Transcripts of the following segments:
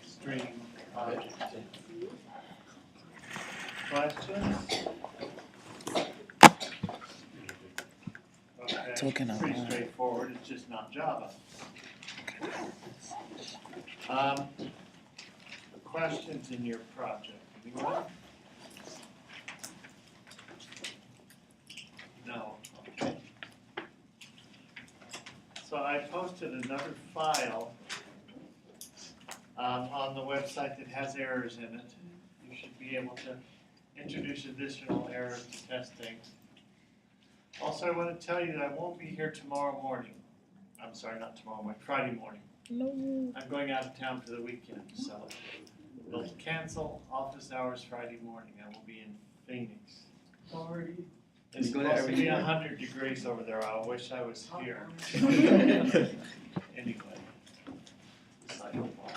String object. Questions? Okay, Talking pretty about straightforward. It's just not Java. Questions in your project? Anyone? No. Okay. So I posted another file on the website that has errors in it. You should be able to introduce additional errors to testing. Also, I want to tell you that I won't be here tomorrow morning. I'm sorry, not tomorrow morning, Friday morning. No. I'm going out of town for the weekend, so we'll cancel office hours Friday morning. I will be in Phoenix. Sorry. It's You go supposed there to be every 100 degrees over there. I wish I was here. Anyway. Beside the wall.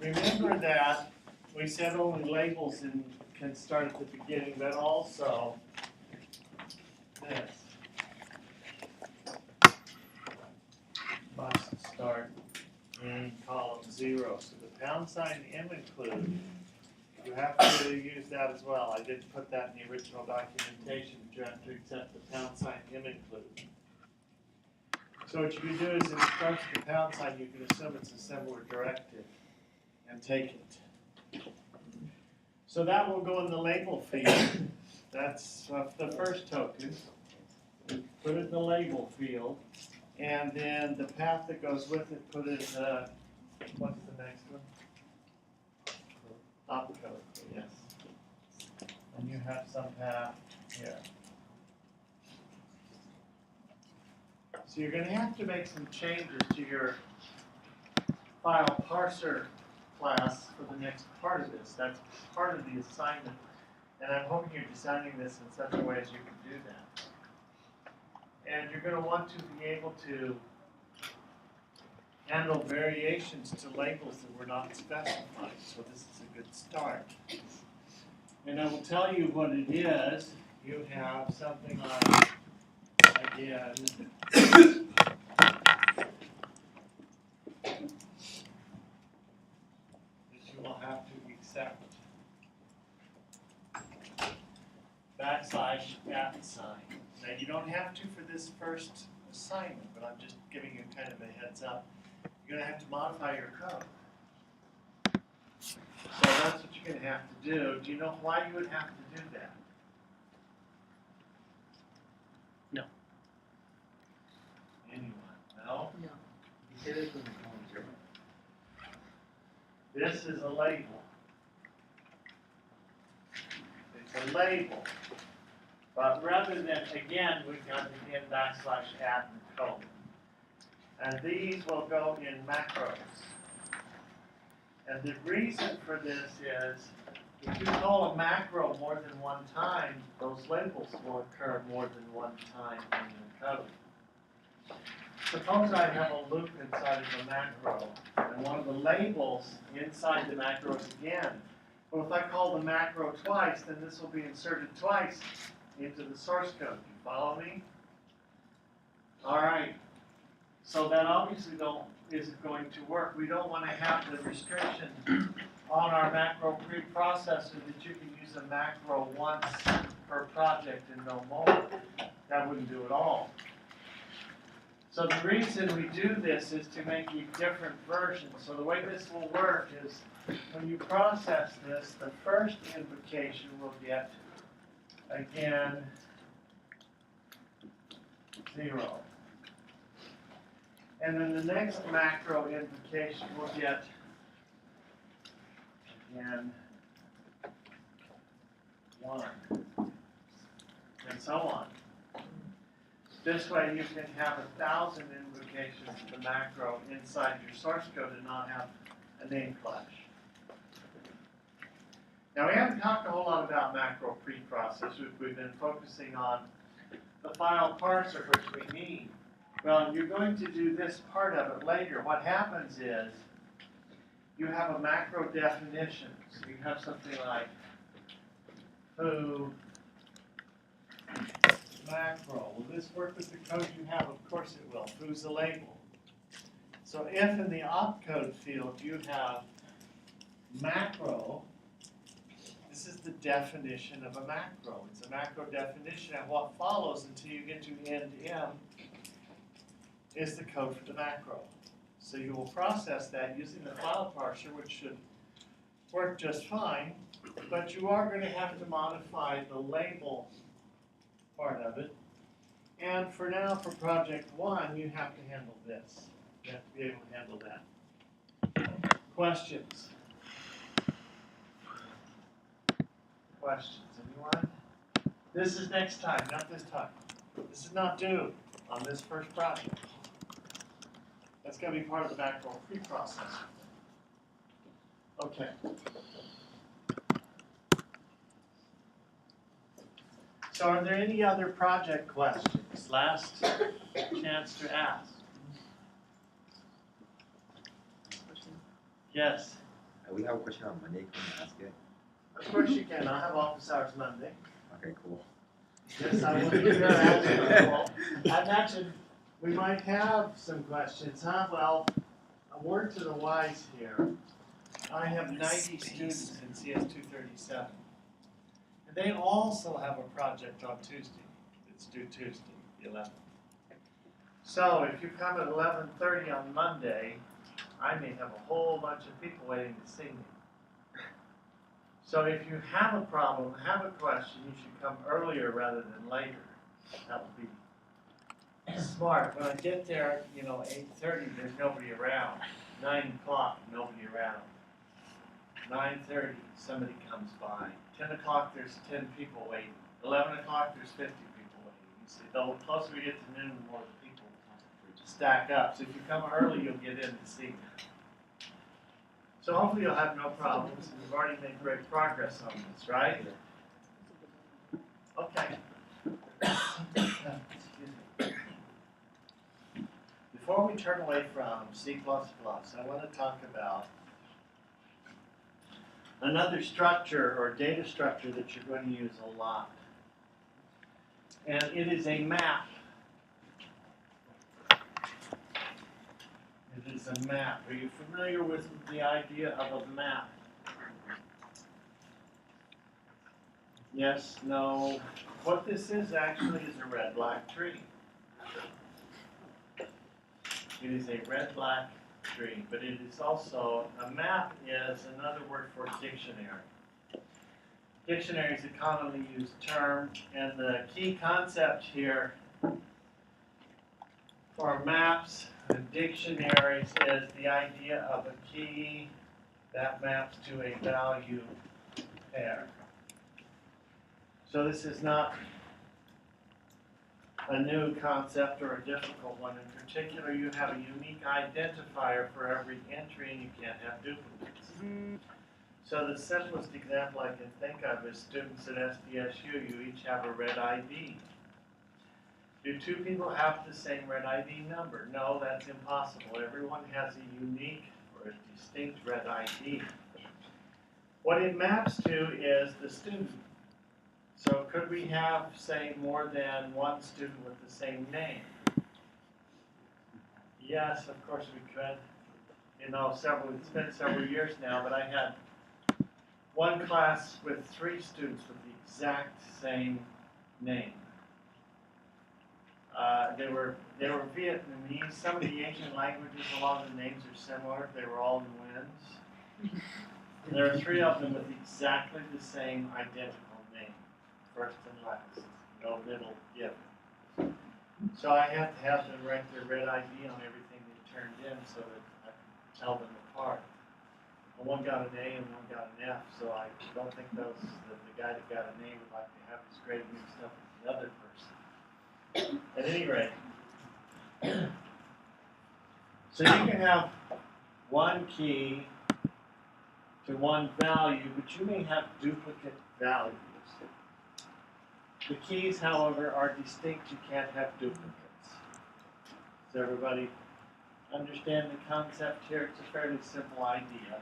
Remember that we said only labels can start at the beginning, but also this must start in column 0. So the pound sign M include, you have to use that as well. I didn't put that in the original documentation, but you have to accept the pound sign M include. So what you can do is if it starts with the pound sign, you can assume it's a similar directive and take it. So that will go in the label field. That's the first token. Put it in the label field. And then the path that goes with it, put it in the, what's the next one? Opcode, yes. And you have some path here. So you're going to have to make some changes to your file parser class for the next part of this. That's part of the assignment. And I'm hoping you're designing this in such a way as you can do that. And you're going to want to be able to handle variations to labels that were not specified. So this is a good start. And I will tell you what it is. You have something like, again, that you will have to accept. @ sign. Now you don't have to for this first assignment, but I'm just giving you kind of a heads up. You're going to have to modify your code. So that's what you're going to have to do. Do you know why you would have to do that? No. Anyone? No? No. You say this when the column 0. This is a label. It's a label. But rather than, again, we've got the in \@ and colon. And these will go in macros. And the reason for this is, if you call a macro more than one time, those labels will occur more than one time in the code. Suppose I have a loop inside of a macro, and one of the labels inside the macro is again. Well, if I call the macro twice, then this will be inserted twice into the source code. You follow me? All right. So that obviously isn't going to work. We don't want to have the restriction on our macro preprocessor that you can use a macro once per project and no more. That wouldn't do it all. So the reason we do this is to make a different version. So the way this will work is when you process this, the first invocation will get, again, 0. And then the next macro invocation will get, again, 1. And so on. This way you can have 1,000 invocations of the macro inside your source code and not have a name clash. Now we haven't talked a whole lot about macro preprocessors. We've been focusing on the file parser, which we need. Well, you're going to do this part of it later. What happens is you have a macro definition. So you have something like foo macro. Will this work with the code you have? Of course it will. Who's the label? So if in the opcode field you have macro, this is the definition of a macro. It's a macro definition, and what follows until you get to end M is the code for the macro. So you will process that using the file parser, which should work just fine, but you are going to have to modify the label part of it. And for now, for project 1, you have to handle this. You have to be able to handle that. Questions? Questions, anyone? This is next time, not this time. This is not due on this first project. That's going to be part of the macro preprocessor. Okay. So are there any other project questions? Last chance to ask. Yes. We have a question on Monday. Can we ask it? Of course you can. I'll have office hours Monday. Okay, cool. Yes, I will be there as well. I imagine we might have some questions, huh? Well, a word to the wise here. I have 90 students in CS530 and they also have a project on Tuesday. It's due Tuesday, the 11th. So if you come at 11:30 on Monday, I may have a whole bunch of people waiting to see me. So if you have a problem, have a question, you should come earlier rather than later. That would be smart. When I get there, 8:30, there's nobody around. 9 o'clock, nobody around. 9:30, somebody comes by. 10 o'clock, there's 10 people waiting. 11 o'clock, there's 50 people waiting. You see, the closer we get to noon, the more the people stack up. So if you come early, you'll get in to see me. So hopefully you'll have no problems, and you've already made great progress on this, right? Okay. Excuse me. Before we turn away from C++, I want to talk about another structure or data structure that you're going to use a lot. And it is a map. It is a map. Are you familiar with the idea of a map? Yes, no. What this is actually is a red-black tree. It is a red-black tree, but it is also, a map is another word for dictionary. Dictionary is a commonly used term, and the key concept here for maps and dictionaries is the idea of a key that maps to a value pair. So this is not a new concept or a difficult one. In particular, you have a unique identifier for every entry and you can't have duplicates. So the simplest example I can think of is students at SDSU, you each have a red ID. Do two people have the same red ID number? No, that's impossible. Everyone has a unique or a distinct red ID. What it maps to is the student. So could we have, say, more than one student with the same name? Yes, of course we could. It's been several years now, but I had one class with 3 students with the exact same name. They were Vietnamese. Some of the Asian languages, a lot of the names are similar. They were all in Nguyen's. There are 3 of them with exactly the same identical name, first and last, no middle given. So I have to have them write their red ID on everything they turned in so that I can tell them apart. And one got an A and one got an F, so I don't think the guy that got an A would like to have his grade mixed up with the other person. At any rate, so you can have one key to one value, but you may have duplicate values. The keys, however, are distinct. You can't have duplicates. Does everybody understand the concept here? It's a fairly simple idea.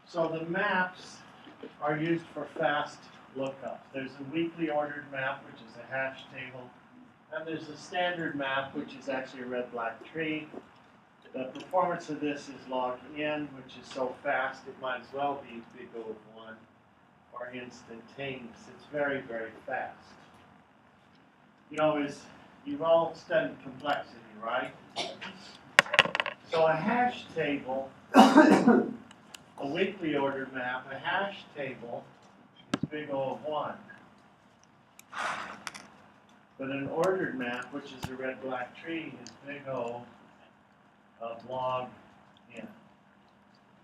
So the maps are used for fast lookups. There's a weekly ordered map, which is a hash table, and there's a standard map, which is actually a red-black tree. The performance of this is log n, which is so fast it might as well be big O of 1, or instantaneous. It's very, very fast. You know, you've all studied complexity, right? So a hash table, a weekly ordered map, a hash table is big O of 1. But an ordered map, which is a red-black tree, is big O of log n.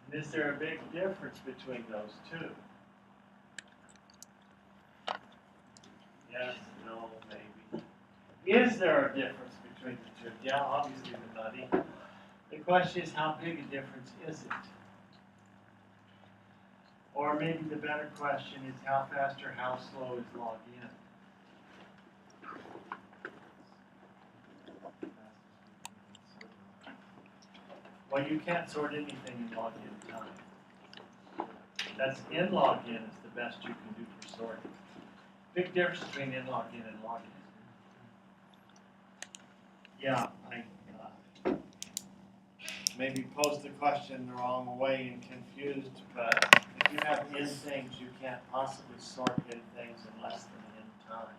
And is there a big difference between those two? Yes, no, maybe. Is there a difference between the two? Yeah, obviously the nutty. The question is, how big a difference is it? Or maybe the better question is, how fast or how slow is log n? Well, you can't sort anything in log n time. That's n log n is the best you can do for sorting. Big difference between n log n and log n. Yeah, I maybe posed the question the wrong way and confused, but if you have n things, you can't possibly sort n things in less than n time.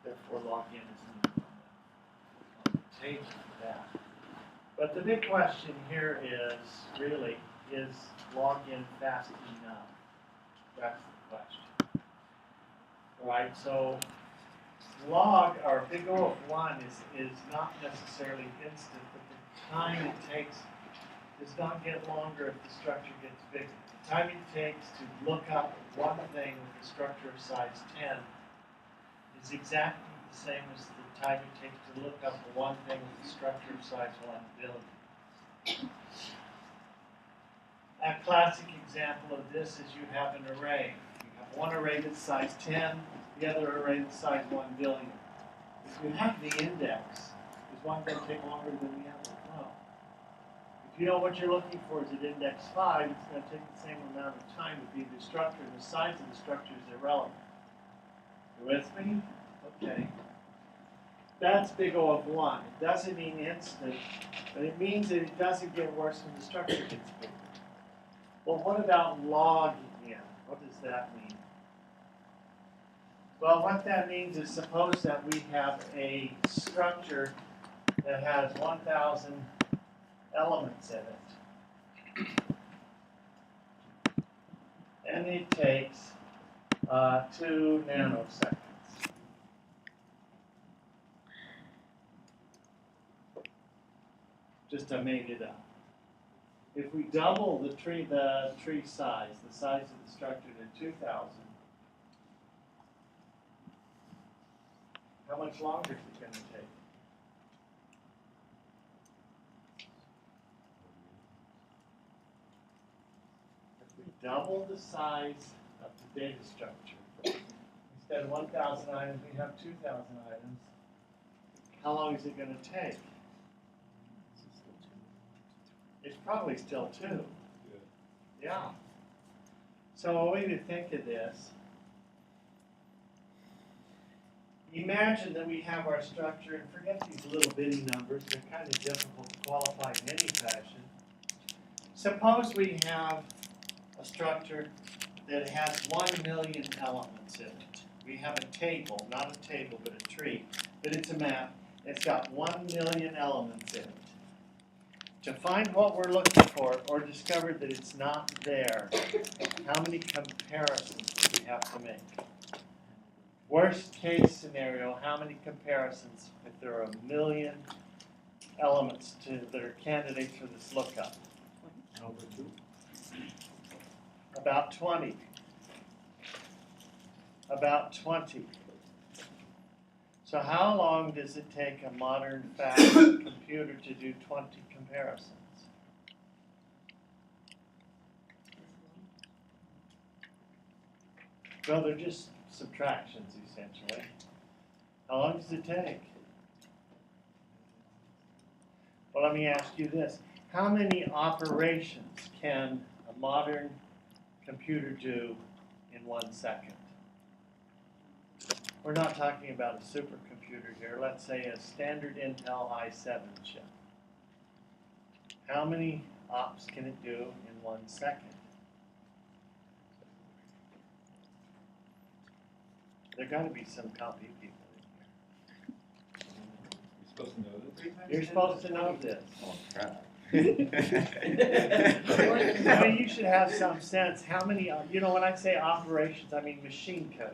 Therefore, log n is on the table for that. But the big question here is, really, is log n fast enough? That's the question. Right, so log, or big O of 1 is not necessarily instant, but the time it takes does not get longer if the structure gets bigger. The time it takes to look up one thing with a structure of size 10 is exactly the same as the time it takes to look up one thing with a structure of size 1 billion. A classic example of this is you have an array. You have one array that's size 10, the other array that's size 1 billion. If you have the index, is one going to take longer than the other? No. If you know what you're looking for is at index 5, it's going to take the same amount of time to be the structure, and the size of the structure is irrelevant. You with me? Okay. That's big O of 1. It doesn't mean instant, but it means that it doesn't get worse when the structure gets bigger. Well, what about log n? What does that mean? Well, what that means is, suppose that we have a structure that has 1,000 elements in it. And it takes 2 nanoseconds. Just I made it up. If we double the tree size, the size of the structure to 2,000, how much longer is it going to take? If we double the size of the data structure, instead of 1,000 items, we have 2,000 items. How long is it going to take? It's probably still 2. Yeah. So a way to think of this, imagine that we have our structure, and forget these little bitty numbers, they're kind of difficult to qualify in any fashion. Suppose we have a structure that has 1 million elements in it. We have a table, not a table, but a tree, but it's a map. It's got 1 million elements in it. To find what we're looking for, or discover that it's not there, how many comparisons do we have to make? Worst case scenario, how many comparisons if there are 1 million elements that are candidates for this lookup? Number 2. About 20. About 20. So how long does it take a modern fast computer to do 20 comparisons? Well, they're just subtractions, essentially. How long does it take? Well, let me ask you this. How many operations can a modern computer do in 1 second? we're not talking about a supercomputer here. Let's say a standard Intel i7 chip. How many ops can it do in 1 second? There got to be some compy people in here. You're supposed to know this. You're supposed to know this. Oh crap. I mean, you should have some sense. How many, when I say operations, I mean machine code.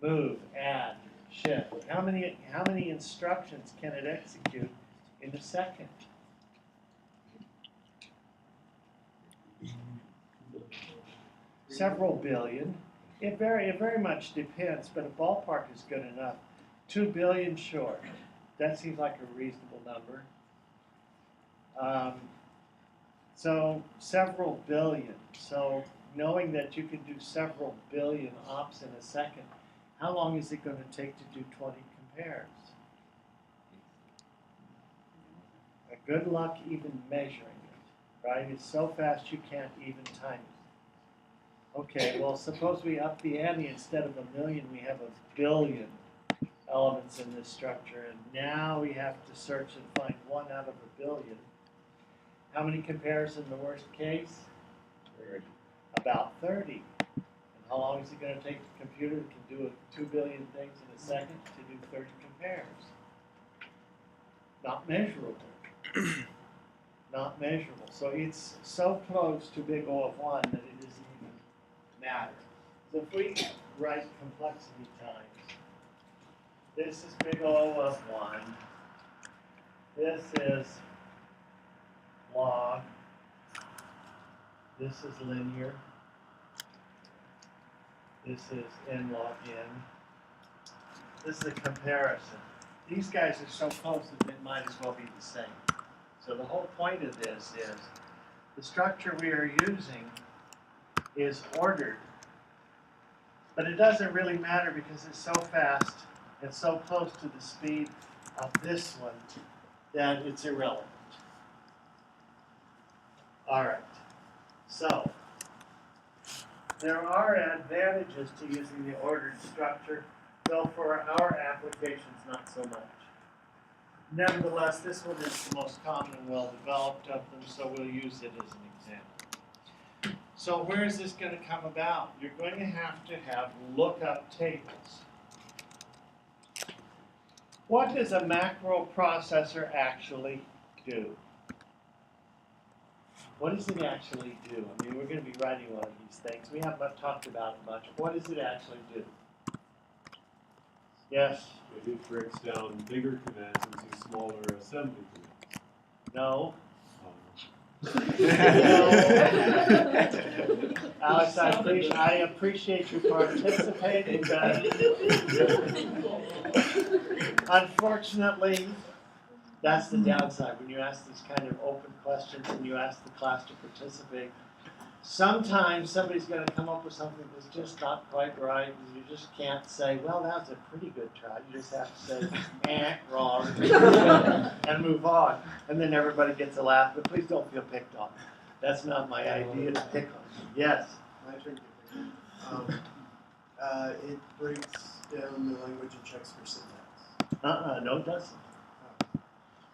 Move, add, shift. How many instructions can it execute in a second? Several billion. It very much depends, but a ballpark is good enough. 2 billion short. That seems like a reasonable number. So several billion. So knowing that you can do several billion ops in a second, how long is it going to take to do 20 compares? Good luck even measuring it, right? It's so fast you can't even time it. Okay, well, suppose we up the ante. Instead of 1 million, we have 1 billion elements in this structure, and now we have to search and find 1 out of 1 billion. How many compares in the worst case? 30. About 30. And how long is it going to take the computer that can do 2 billion things in a second to do 30 compares? Not measurable. Not measurable. So it's so close to big O of 1 that it doesn't even matter. So if we write complexity times, this is big O of 1. This is log. This is linear. This is n log n. This is a comparison. These guys are so close that they might as well be the same. So the whole point of this is the structure we are using is ordered, but it doesn't really matter because it's so fast and so close to the speed of this one that it's irrelevant. All right, so there are advantages to using the ordered structure, though for our applications not so much. Nevertheless, this one is the most common and well-developed of them, so we'll use it as an example. So where is this going to come about? You're going to have lookup tables. What does a macro processor actually do? What does it actually do? I mean, we're going to be writing one of these things. We haven't talked about it much. What does it actually do? Yes? It breaks down bigger commands into smaller assembly commands. No? No. Alex, I appreciate you participating, but unfortunately, that's the downside. When you ask these kind of open questions and you ask the class to participate, sometimes somebody's going to come up with something that's just not quite right, and you just can't say, well, that was a pretty good try. You just have to say, wrong, and move on. And then everybody gets a laugh, but please don't feel picked on. That's not my idea to pick on you. Yes? My turn to pick. It breaks down the language and checks for syntax. No, it doesn't.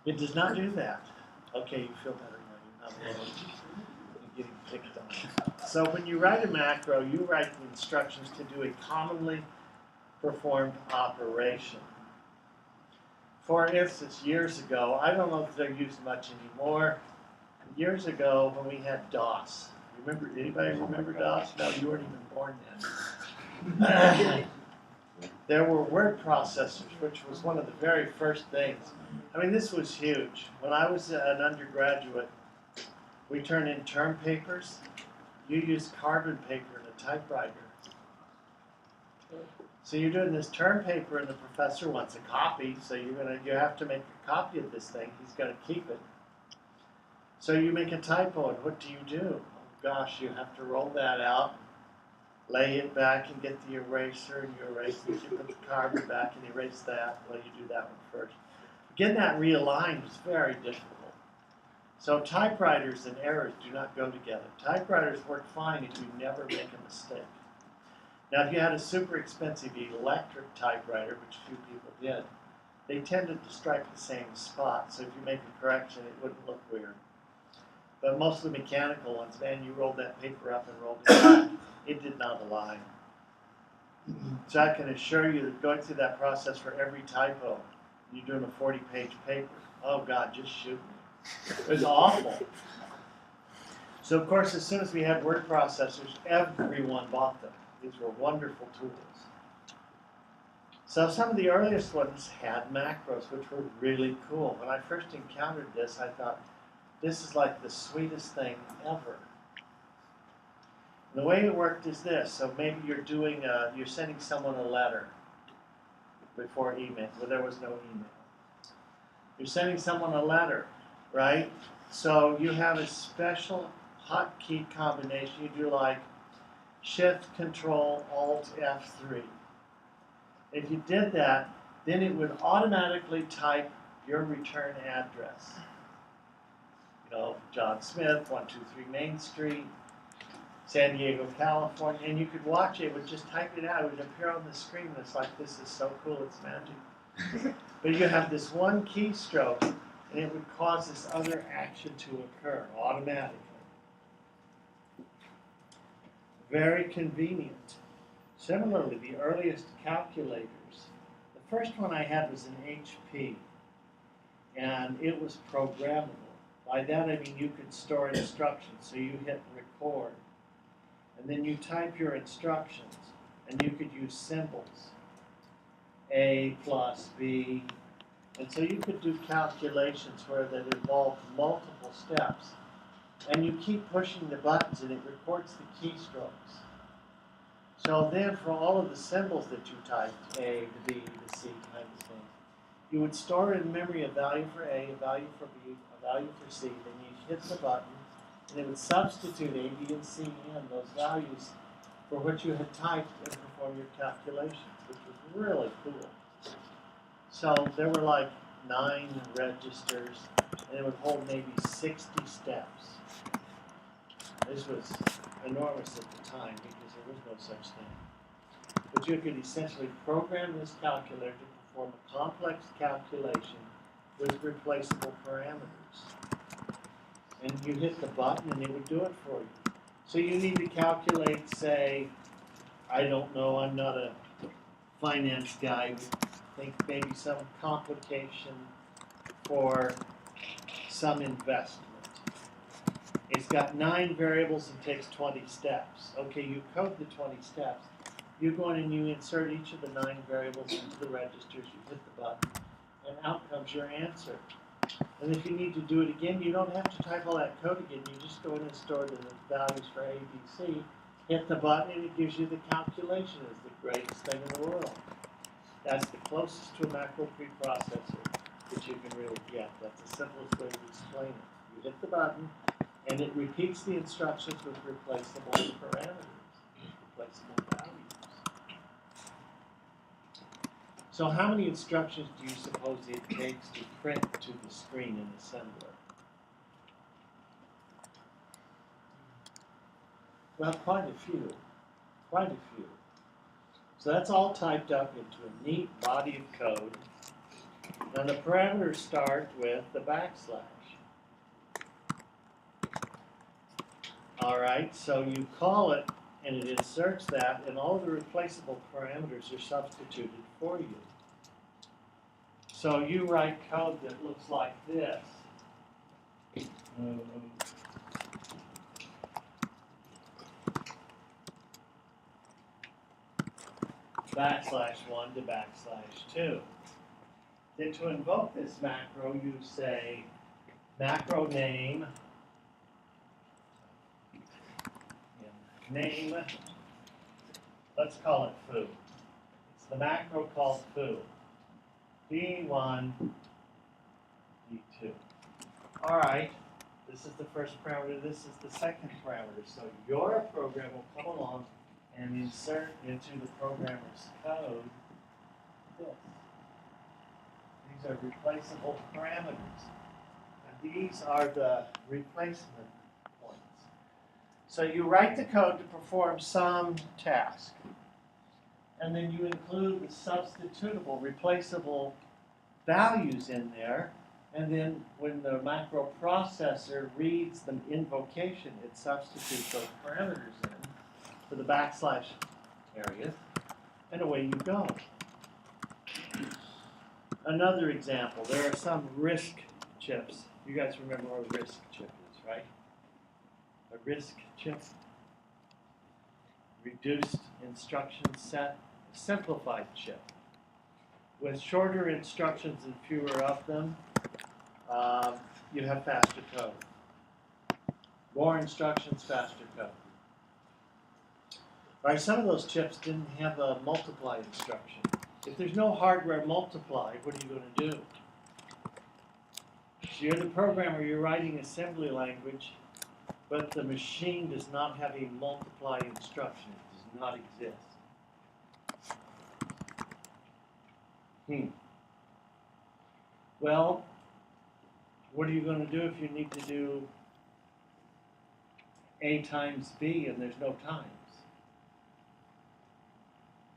It does not do that. Okay, you feel better now. You're not alone. You're getting picked on. So when you write a macro, you write the instructions to do a commonly performed operation. For instance, years ago, I don't know if they're used much anymore. Years ago, when we had DOS, anybody remember DOS? No, you weren't even born then. There were word processors, which was one of the very first things. I mean, this was huge. When I was an undergraduate, we turned in term papers. You used carbon paper and a typewriter. So you're doing this term paper, and the professor wants a copy. So you have to make a copy of this thing. He's going to keep it. So you make a typo, and what do? Oh gosh, you have to roll that out, lay it back, and get the eraser, and you erase it. You put the carbon back and erase that. Well, you do that one first. Getting that realigned was very difficult. So typewriters and errors do not go together. Typewriters work fine if you never make a mistake. Now, if you had a super expensive electric typewriter, which few people did, they tended to strike the same spot, so if you make a correction, it wouldn't look weird. But most of the mechanical ones, man, you rolled that paper up and rolled it back. It did not align. So I can assure you that going through that process for every typo, you're doing a 40-page paper. Oh God, just shoot me. It was awful. So of course, as soon as we had word processors, everyone bought them. These were wonderful tools. So some of the earliest ones had macros, which were really cool. When I first encountered this, I thought, this is like the sweetest thing ever. And the way it worked is this. So maybe you're sending someone a letter before email. Well, there was no email. You're sending someone a letter, right? So you have a special hotkey combination. You do like Shift, Control, Alt, F3. If you did that, then it would automatically type your return address. You know, John Smith, 123 Main Street, San Diego, California, and you could watch it. It would just type it out. It would appear on the screen. And it's like, this is so cool. It's magic. But you have this one keystroke, and it would cause this other action to occur automatically. Very convenient. Similarly, the earliest calculators, the first one I had was an HP, and it was programmable. By that I mean you could store instructions, so you hit record, and then you type your instructions, and you could use symbols, A plus B, and so you could do calculations where that involved multiple steps, and you keep pushing the buttons, and it records the keystrokes. So then for all of the symbols that you typed, A, the B, the C kind of thing, you would store in memory a value for A, a value for B, a value for C, then you hit the button, and it would substitute A, B, and C in those values for what you had typed and perform your calculations, which was really cool. So there were like 9 registers, and it would hold maybe 60 steps. This was enormous at the time because there was no such thing. But you could essentially program this calculator to perform a complex calculation with replaceable parameters. And you hit the button and it would do it for you. So you need to calculate, say, I don't know, I'm not a finance guy, but think maybe some complication for some investment. It's got 9 variables and takes 20 steps. Okay, you code the 20 steps. You go in and you insert each of the 9 variables into the registers, you hit the button, and out comes your answer. And if you need to do it again, you don't have to type all that code again. You just go in and store the values for A, B, C, hit the button, and it gives you the calculation. It's the greatest thing in the world. That's the closest to a macro preprocessor that you can really get. That's the simplest way to explain it. You hit the button, and it repeats the instructions with replaceable parameters, replaceable values. So how many instructions do you suppose it takes to print to the screen in assembler? Well, quite a few. Quite a few. So that's all typed up into a neat body of code. Now the parameters start with the backslash. All right, so you call it, and it inserts that, and all the replaceable parameters are substituted for you. So you write code that looks like this. \1 to \2. Then to invoke this macro, you say macro name, let's call it foo. It's the macro called foo. D1, D2. All right, this is the first parameter, this is the second parameter. So your program will come along and insert into the programmer's code this. These are replaceable parameters. And these are the replacement points. So you write the code to perform some task. and then you include the substitutable, replaceable values in there, and then when the macroprocessor reads the invocation, it substitutes those parameters in for the backslash areas, and away you go. Another example, there are some RISC chips. You guys remember what a RISC chip is, right? A RISC chip, reduced instruction set, simplified chip. With shorter instructions and fewer of them, you have faster code. More instructions, faster code. All right, some of those chips didn't have a multiply instruction. If there's no hardware multiply, what are you going to do? So you're the programmer, you're writing assembly language, but the machine does not have a multiply instruction. It does not exist. Well, what are you going to do if you need to do A times B and there's no times?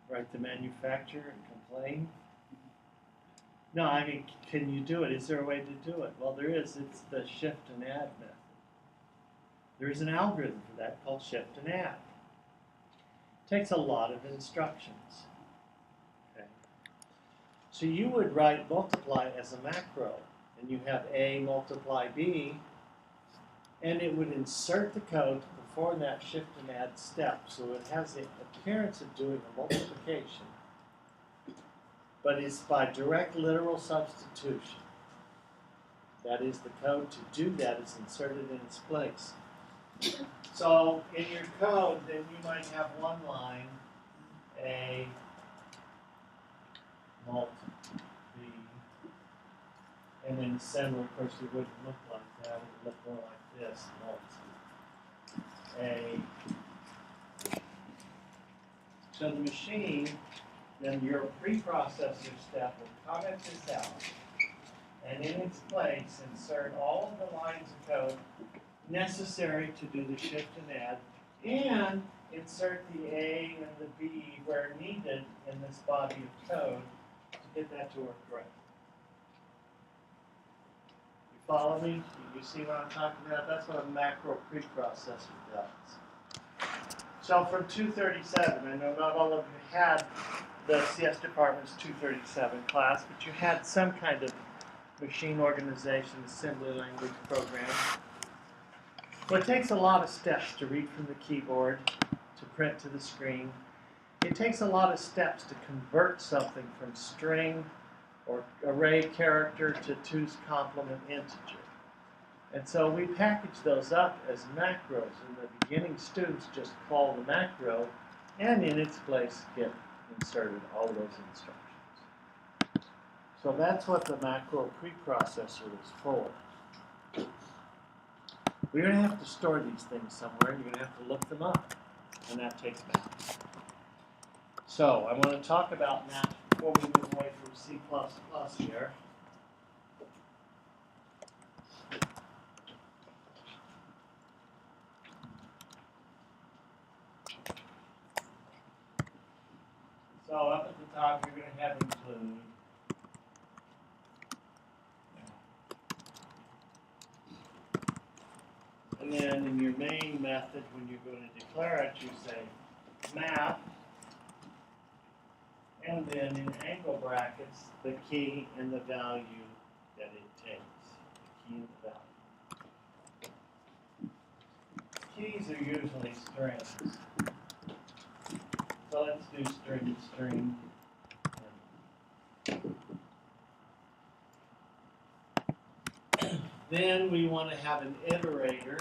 Write the manufacturer and complain? No, I mean, can you do it? Is there a way to do it? Well, there is. It's the shift and add method. There is an algorithm for that called shift and add. It takes a lot of instructions. Okay. So you would write multiply as a macro, and you have A multiply B, and it would insert the code to perform that shift and add step. So it has the appearance of doing a multiplication, but it's by direct literal substitution. That is, the code to do that is inserted in its place. So in your code, then you might have one line, A multi B, and then assembly, of course, it wouldn't look like that. It would look more like this, multi A. So the machine, then your preprocessor step will comment this out, and in its place, insert all of the lines of code necessary to do the shift and add, and insert the A and the B where needed in this body of code to get that to work correctly. You follow me? You see what I'm talking about? That's what a macro preprocessor does. So from 237, I know not all of you had the CS Department's 237 class, but you had some kind of machine organization assembly language program. Well, it takes a lot of steps to read from the keyboard, to print to the screen. It takes a lot of steps to convert something from string or array character to 2's complement integer. And so we package those up as macros, and the beginning students just call the macro, and in its place get inserted all of those instructions. So that's what the macro preprocessor is for. We're going to have to store these things somewhere, and you're going to have to look them up, and that takes math. So I want to talk about math before we move away from C++ here. So up at the top, you're going to have include. And then in your main method, when you're going to declare it, you say map, and then in angle brackets, the key and the value that it takes. The key and the value. Keys are usually strings. So let's do string to string. Then we want to have an iterator.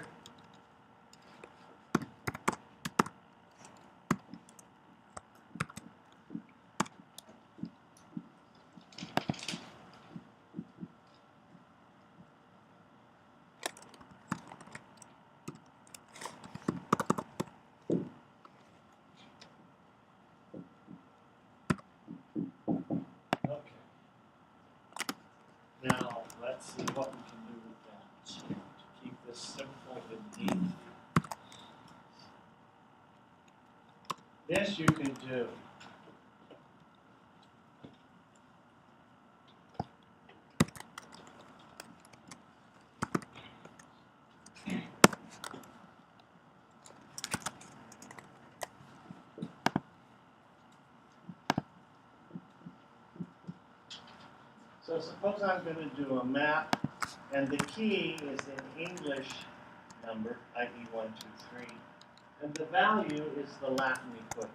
Okay. Now, let's see what we can do with that to keep this simple and easy. This you can do. So suppose I'm going to do a map, and the key is an English number, i.e. 1, 2, 3, and the value is the Latin equivalent.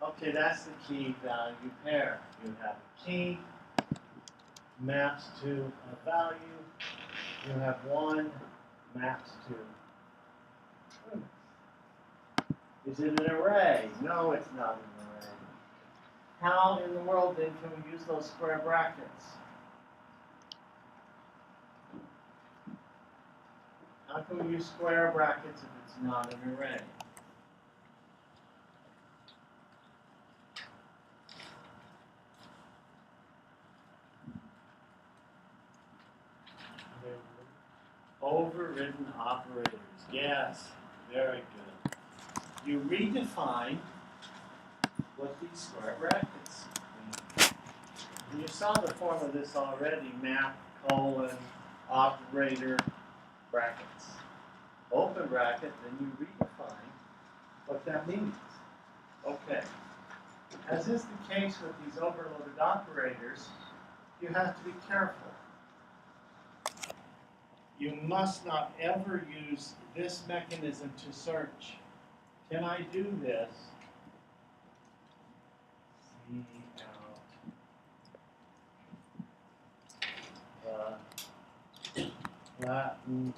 Okay, that's the key value pair. You have a key, maps to a value. You have 1, maps to. Is it an array? No, it's not an array. How in the world then can we use those square brackets? How can we use square brackets if it's not an array? Overridden operators. Yes, very good. You redefine what these square brackets mean. And you saw the form of this already, map, colon, operator, brackets. Open bracket, then you redefine what that means. Okay. As is the case with these overloaded operators, you have to be careful. You must not ever use this mechanism to search. Can I do this? See out the Latin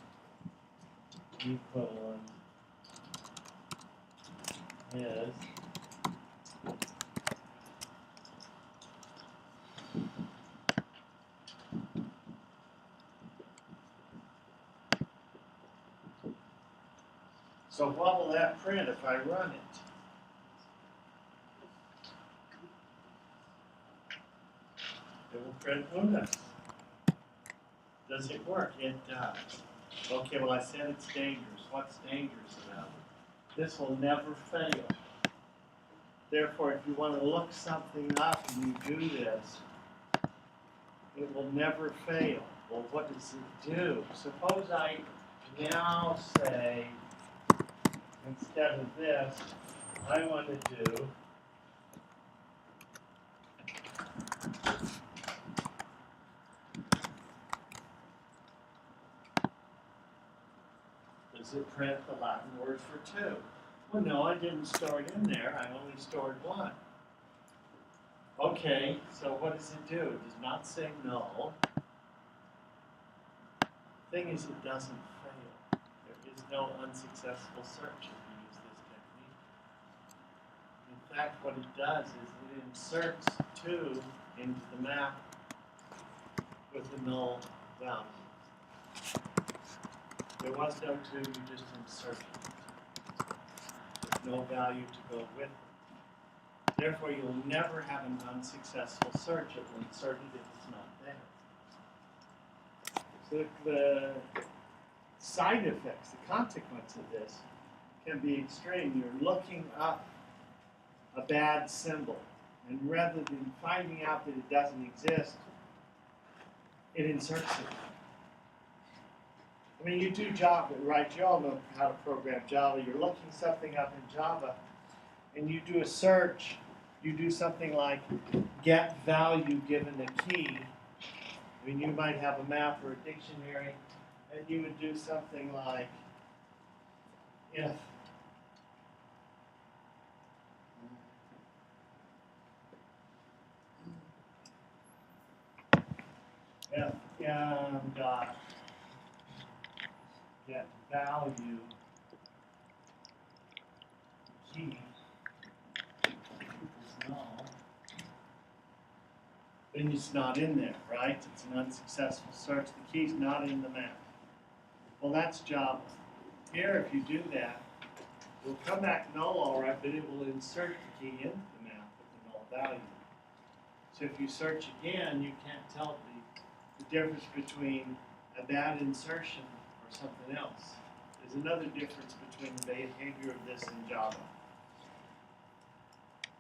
equivalent is so what will that print if I run it? It will print Unis. Does it work? It does. Okay, well I said it's dangerous. What's dangerous about it? This will never fail. Therefore, if you want to look something up and you do this, it will never fail. Well, what does it do? Suppose I now say, instead of this, I want to do does it print the Latin word for 2? Well, no, I didn't store it in there. I only stored 1. Okay, so what does it do? It does not say null. The thing is, it doesn't fail. There is no unsuccessful search if you use this technique. In fact, what it does is it inserts 2 into the map with a null value. There was no 2, you just inserted it. There's no value to go with it. Therefore, you'll never have an unsuccessful search. It will insert it if it's not there. So the side effects, the consequence of this, can be extreme. You're looking up a bad symbol, and rather than finding out that it doesn't exist, it inserts it. I mean, you do Java, right? You all know how to program Java. You're looking something up in Java, and you do a search. You do something like get value given a key. I mean, you might have a map or a dictionary, and you would do something like if dot get value key is null, then it's not in there, right? It's an unsuccessful search. The key's not in the map. Well, that's Java. Here, if you do that, it will come back null all right, but it will insert the key into the map with the null value. So if you search again, you can't tell the difference between a bad insertion or something else. There's another difference between the behavior of this and Java.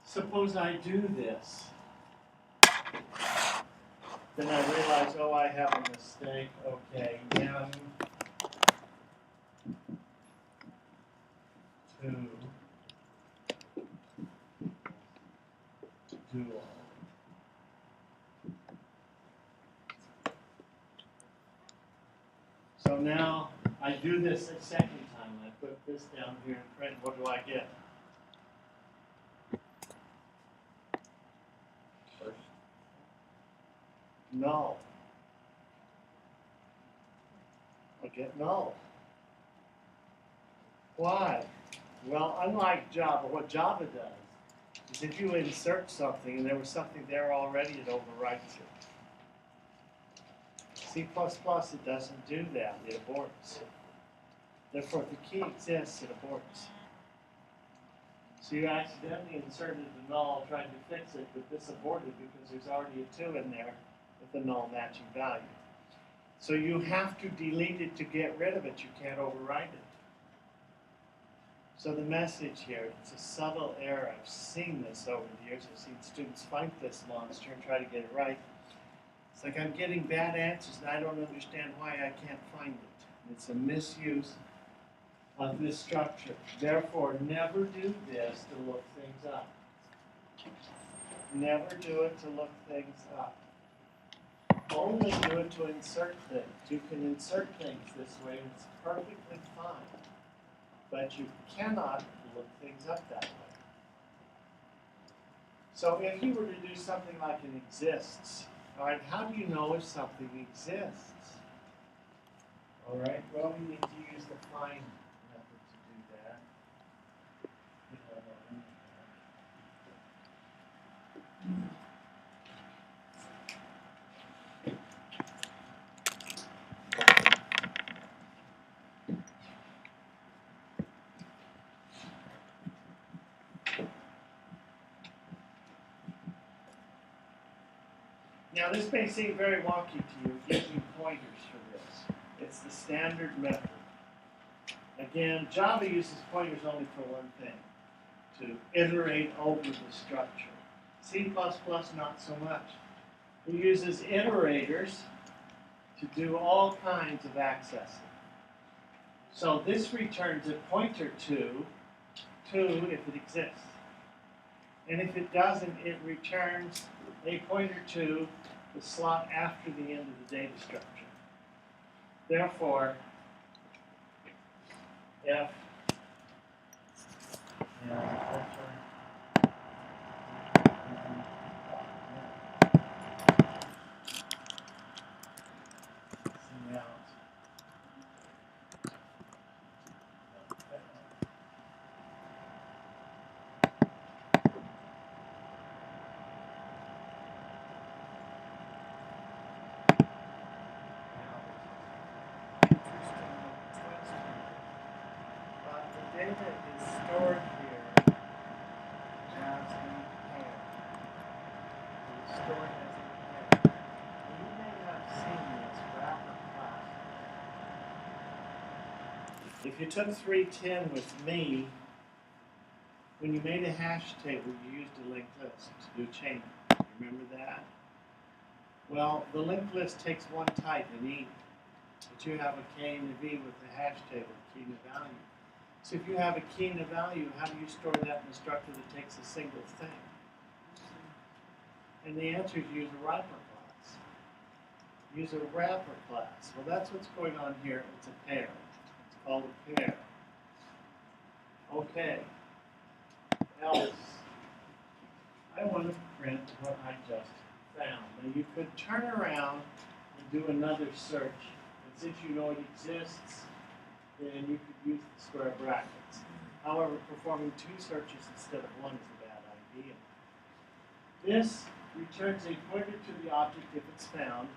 Suppose I do this. Then I realize, oh, I have a mistake. Okay, m to dual. So now I do this a second time. I put this down here in print. What do I get? Null. I get null. Why? Well, unlike Java, what Java does is if you insert something and there was something there already, it overwrites it. C++, it doesn't do that. It aborts. Therefore, if the key exists, it aborts. So you accidentally inserted a null trying to fix it, but this aborted because there's already a 2 in there with a null matching value. So you have to delete it to get rid of it. You can't overwrite it. So the message here, it's a subtle error. I've seen this over the years. I've seen students fight this monster and try to get it right. It's like I'm getting bad answers and I don't understand why I can't find it. It's a misuse of this structure. Therefore, never do this to look things up. Never do it to look things up. Only do it to insert things. You can insert things this way and it's perfectly fine. But you cannot look things up that way. So if you were to do something like an exists, all right, how do you know if something exists? All right, well, we need to use the find method to do that. Now, this may seem very wonky to you. It gives you pointers for this. It's the standard method. Again, Java uses pointers only for one thing, to iterate over the structure. C++, not so much. It uses iterators to do all kinds of accessing. So this returns a pointer to if it exists. And if it doesn't, it returns a pointer to the slot after the end of the data structure. Therefore, if data is stored here as a pair. It is stored as a pair. You may have seen this wrapper class. If you took 310 with me, when you made a hash table, you used a linked list to do chaining. Remember that? Well, the linked list takes one type in E, but you have a K and a V with the hash table, key and a value. So if you have a key and a value, how do you store that in a structure that takes a single thing? And the answer is use a wrapper class. Use a wrapper class. Well, that's what's going on here. It's a pair. It's called a pair. Okay. Else, I want to print what I just found. Now you could turn around and do another search. And since you know it exists, then you could use the square brackets. However, performing 2 searches instead of 1 is a bad idea. This returns a pointer to the object if it's found.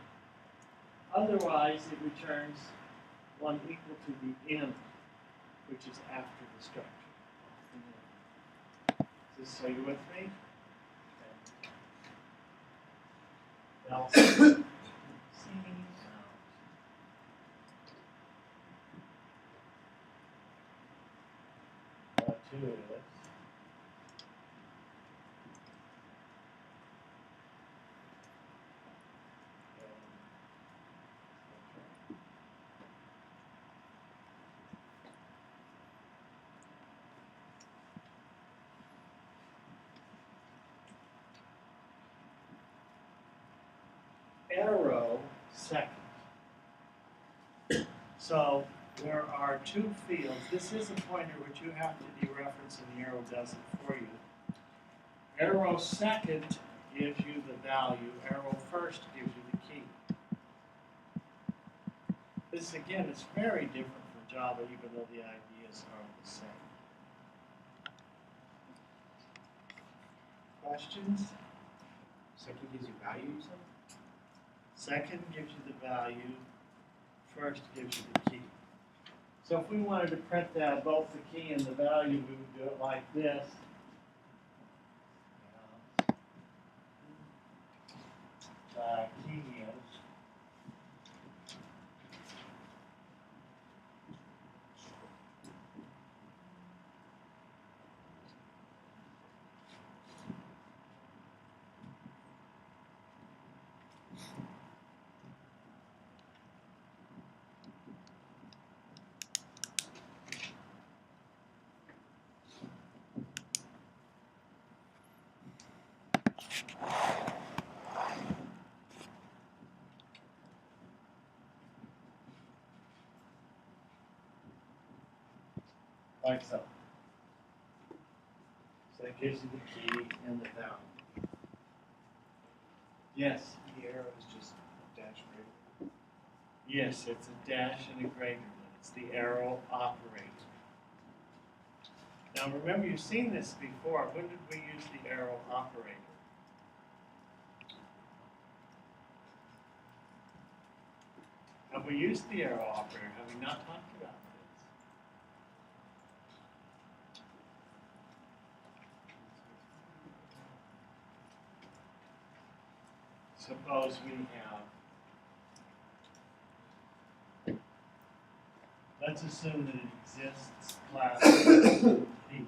Otherwise, it returns one equal to the end, which is after the structure. Is this, are you with me? Okay. Else, see, two is. Arrow second. So there are two fields. This is a pointer which you have to dereference and the arrow does it for you. Arrow second gives you the value. Arrow first gives you the key. This again is very different from Java even though the ideas are the same. Questions? Second gives you value, you said? Second gives you the value, first gives you the key. So if we wanted to print that, both the key and the value, we would do it like this. Key is like so. So that gives you the key and the value. Yes. The arrow is just dash greater. Yes, it's a dash and a greater than. It's the arrow operator. Now remember, you've seen this before. When did we use the arrow operator? Have we used the arrow operator? Have we not talked about this? Suppose we have, let's assume that it exists class P.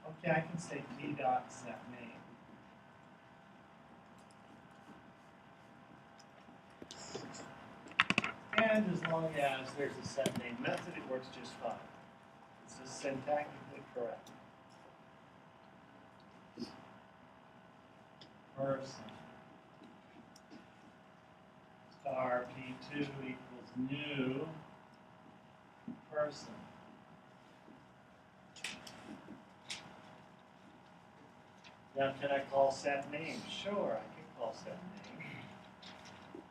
Okay, I can say P dot set name. And as long as there's a set name method, it works just fine. It's just syntactically correct. Person. Star P2 equals new person. Now, can I call set name? Sure, I can call set name.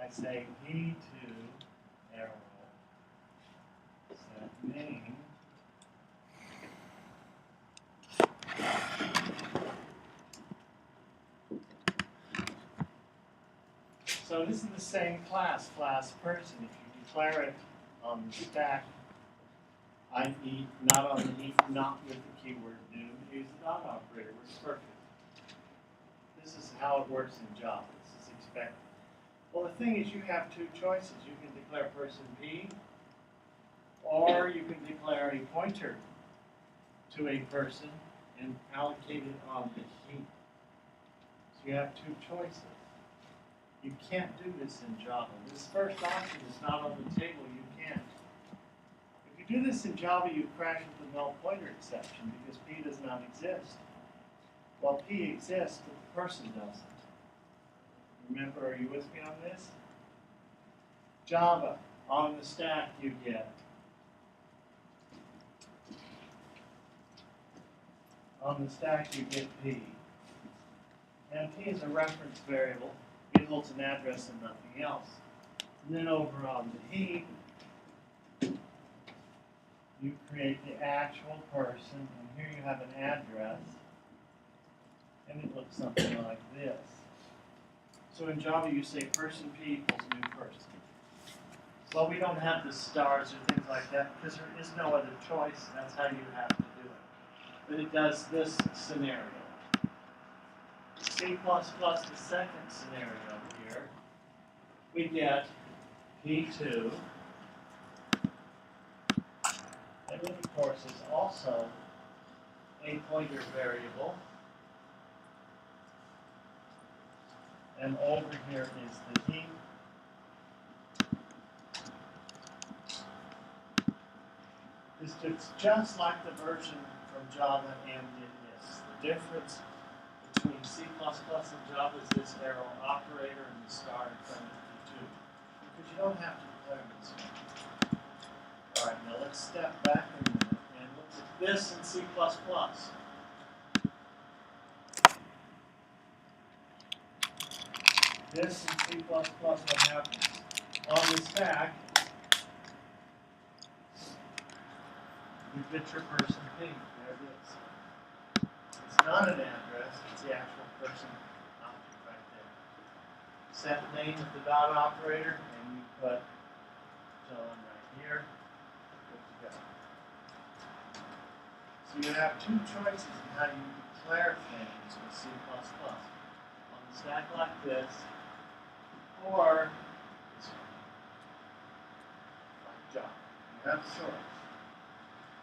I say P2 arrow set name. So this is the same class person. If you declare it on the stack, i.e. not on the heap, not with the keyword new, use the dot operator, works perfect. This is how it works in Java. This is expected. Well, the thing is you have two choices. You can declare person P, or you can declare a pointer to a person and allocate it on the heap. So you have two choices. You can't do this in Java. This first option is not on the table. You can't. If you do this in Java, you crash with the null pointer exception because P does not exist. Well, P exists, but the person doesn't. Remember, are you with me on this? Java, on the stack you get. On the stack you get P. And P is a reference variable. It holds an address and nothing else. And then over on the heap, you create the actual person, and here you have an address, and it looks something like this. So in Java, you say person P equals new person. Well, we don't have the stars or things like that because there is no other choice. That's how you have to do it. But it does this scenario. C++, the second scenario here, we get P2, and it of course is also a pointer variable, and over here is the heap. It's just like the version from Java and it is. The difference between C++ and Java is this arrow operator and the star in front of P2. You Because you don't have to declare this one. Alright, now let's step back a minute and look at this in C++. This in C++, what happens? On the stack, you get your person P. There it is. It's not an address, it's the actual person object right there. Set name with the dot operator, and you put John right here. Good to go. So you have two choices in how you declare things with C++. On the stack like this, or this one, like Java. You have a choice.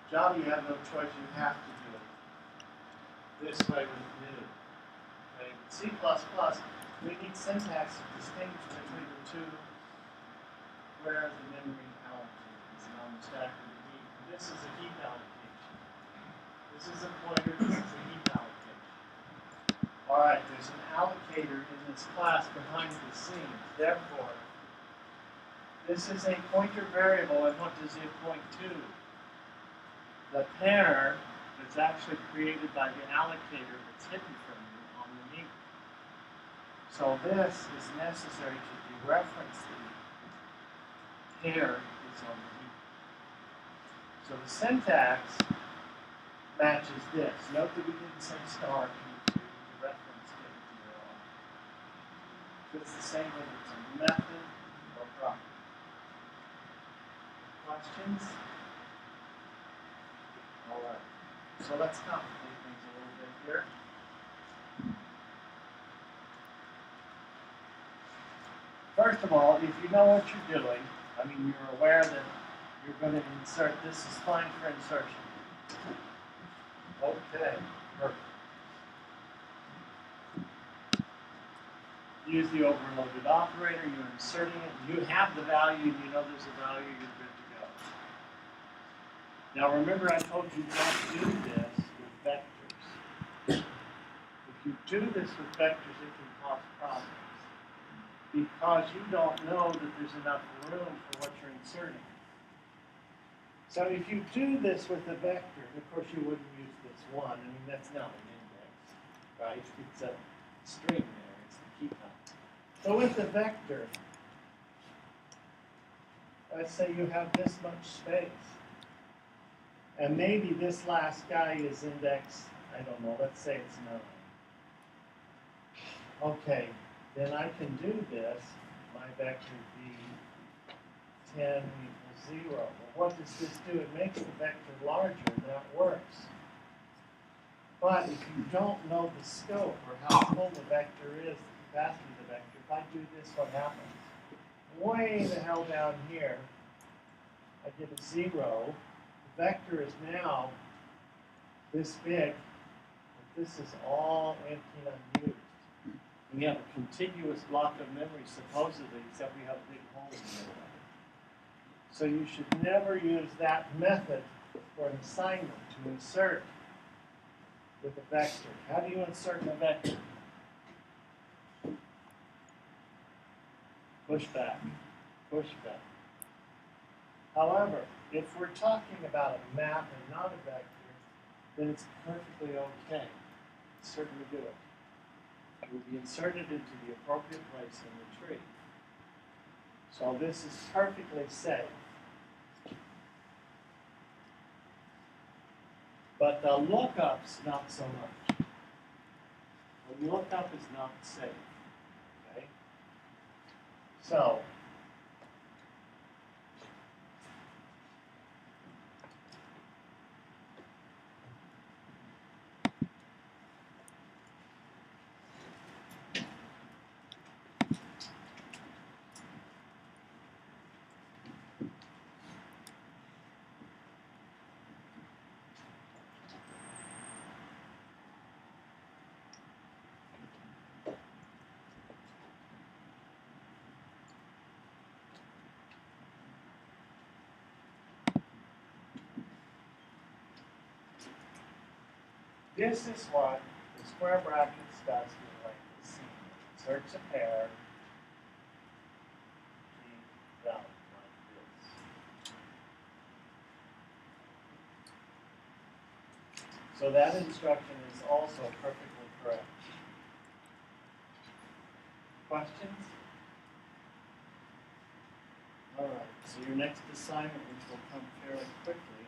Java, you have no choice, you have to do it this way with new. Okay? C++, we need syntax to distinguish between the two where the memory allocated is on the stack of the heap. This is a heap allocation. This is a pointer, this is a heap allocation. Alright, there's an allocator in this class behind the scenes. Therefore, this is a pointer variable, and what does it point to? The pair that's actually created by the allocator that's hidden from you on the heap. So this is necessary to dereference the pair that's on the heap. So the syntax matches this. Note that we didn't say star to reference it to your own. So it's the same whether it's a method or property. Questions? All right. So let's complicate things a little bit here. First of all, if you know what you're doing, I mean, you're aware that you're going to insert, this is fine for insertion. Okay, perfect. Use the overloaded operator, you're inserting it, you have the value, you know there's a value, you're good to go. Now remember I told you don't do this with vectors. If you do this with vectors, it can cause problems. Because you don't know that there's enough room for what you're inserting. So if you do this with a vector, of course you wouldn't use this one. I mean, that's not an index, right? It's a string there, it's the key type. So with the vector, let's say you have this much space. And maybe this last guy is index, I don't know, let's say it's 9. Okay, then I can do this. My vector be 10 equals 0. Well, what does this do? It makes the vector larger, and that works. But if you don't know the scope or how full the vector is, the capacity of the vector, if I do this, what happens? Way the hell down here, I give it 0. The vector is now this big, but this is all empty and unused. We have a contiguous block of memory, supposedly, except we have a big hole in the middle of it. So you should never use that method for an assignment to insert with a vector. How do you insert a vector? Push back, push back. However, if we're talking about a map and not a vector, then it's perfectly okay. Certainly do it. It will be inserted into the appropriate place in the tree. So this is perfectly safe. But the lookup's not so much. The lookup is not safe. Okay? So this is what the square brackets does with like the scene. Inserts a pair. So that instruction is also perfectly correct. Questions? All right, so your next assignment, which will come fairly quickly,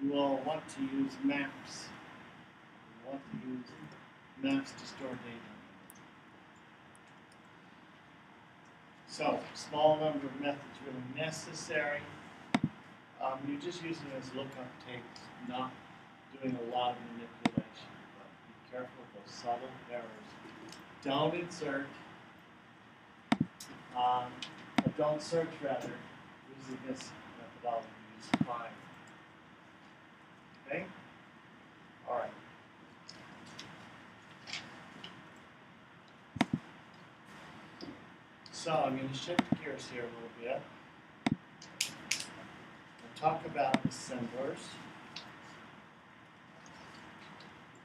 you will want to use maps. You want to use maps to store data. So, small number of methods really necessary. You're just using it as lookup tables, not doing a lot of manipulation. But be careful of those subtle errors. Don't insert. Don't search rather, using this methodology, use find. Okay? All right. So I'm going to shift gears here a little bit. We'll talk about assemblers.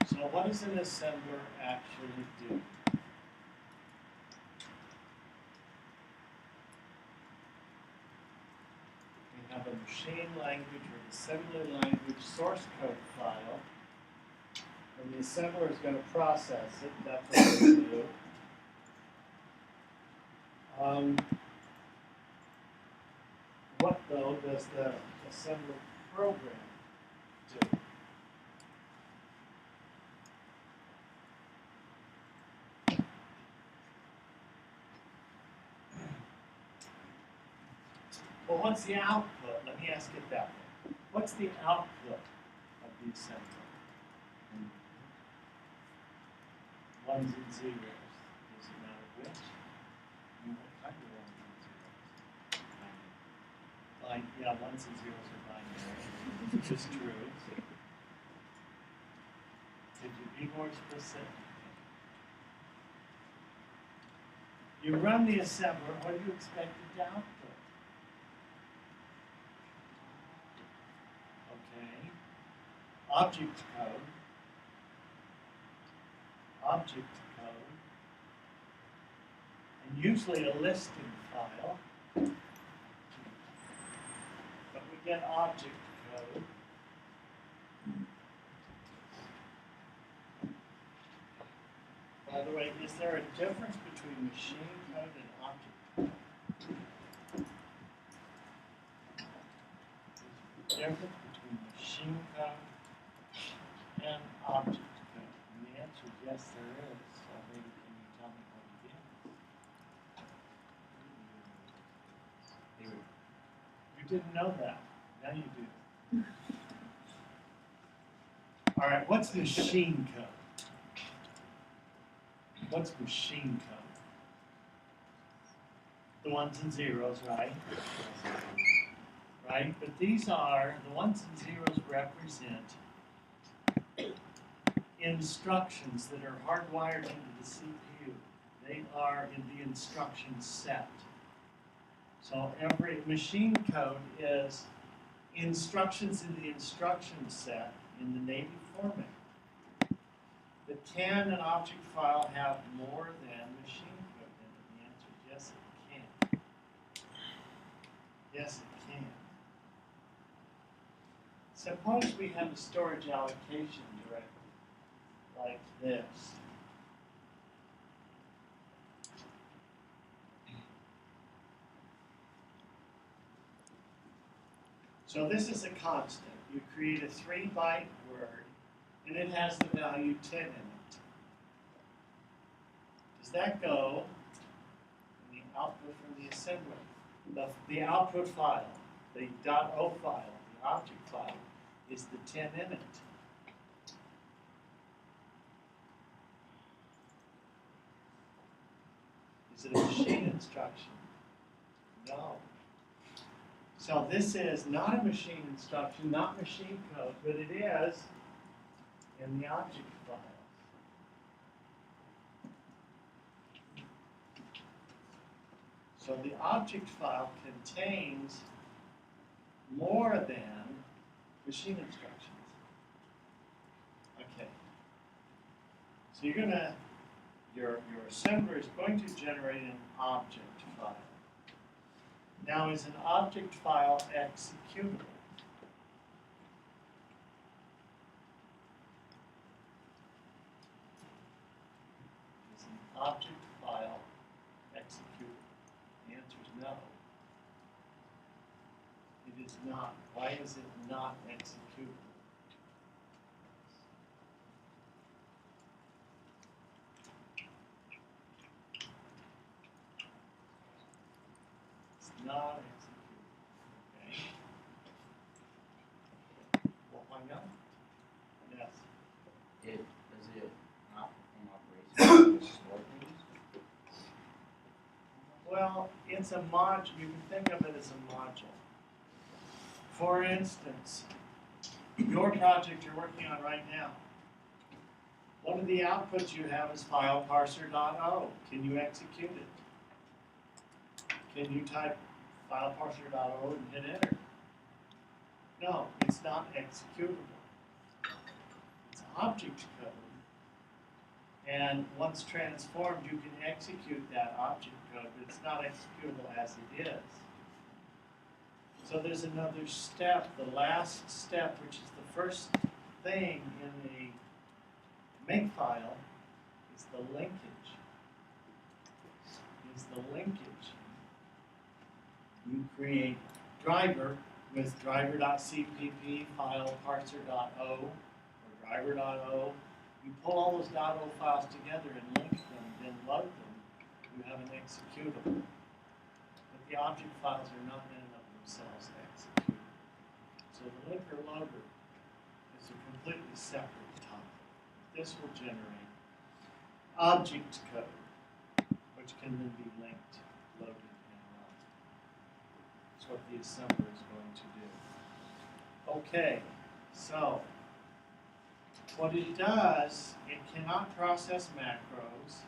So what does an assembler actually do? We have a machine language or assembly language source code file, and the assembler is going to process it. That's what we do. What, though, does the assembler program do? Well, what's the output? Let me ask it that way. What's the output of the assembler? Ones and zeros. Does it matter which? What kind of ones and zeros? Like, yeah, ones and zeros are binary. Which is true. Could you be more specific? You run the assembler, what do you expect it to output? Okay. Object code. Object code. And usually a listing file. But we get object code. By the way, is there a difference between machine code and object code? There's a difference between machine code and object code. And the answer is yes, there is. So maybe can you tell me what it is? You didn't know that. Now you do. All right, what's machine code? What's machine code? The ones and zeros, right? Right? But these are, the ones and zeros represent instructions that are hardwired into the CPU. They are in the instruction set. So every machine code is instructions in the instruction set in the native format. The can and object file have more than machine code in it. The answer is yes, it can. Yes, it can. Suppose we have a storage allocation directive like this. So this is a constant. You create a 3-byte word, and it has the value 10 in it. Does that go in the output from the assembler? The output file, the .o file, the object file, is the 10 in it. Is it a machine instruction? No. So this is not a machine instruction, not machine code, but it is in the object file. So the object file contains more than machine instructions. Okay. So you're gonna, your assembler is going to generate an object file. Now, is an object file executable? is not. Why is it not executable? It's not executable. Okay. Well, why not? Yes. Does it not perform operations to store things? Well, it's a module. You can think of it as a module. For instance, your project you're working on right now, one of the outputs you have is file parser.o. Can you execute it? Can you type file parser.o and hit enter? No, it's not executable. It's object code. And once transformed, you can execute that object code, but it's not executable as it is. So there's another step, the last step, which is the first thing in the makefile, is the linkage. You create driver with driver.cpp file parser.o or driver.o. You pull all those .o files together and link them, then load them. You have an executable. But the object files are not in and of themselves executable. So the linker loader is a completely separate topic. This will generate object code, which can then be linked, loaded, and run. That's what the assembler is going to do. Okay, so what it does, it cannot process macros,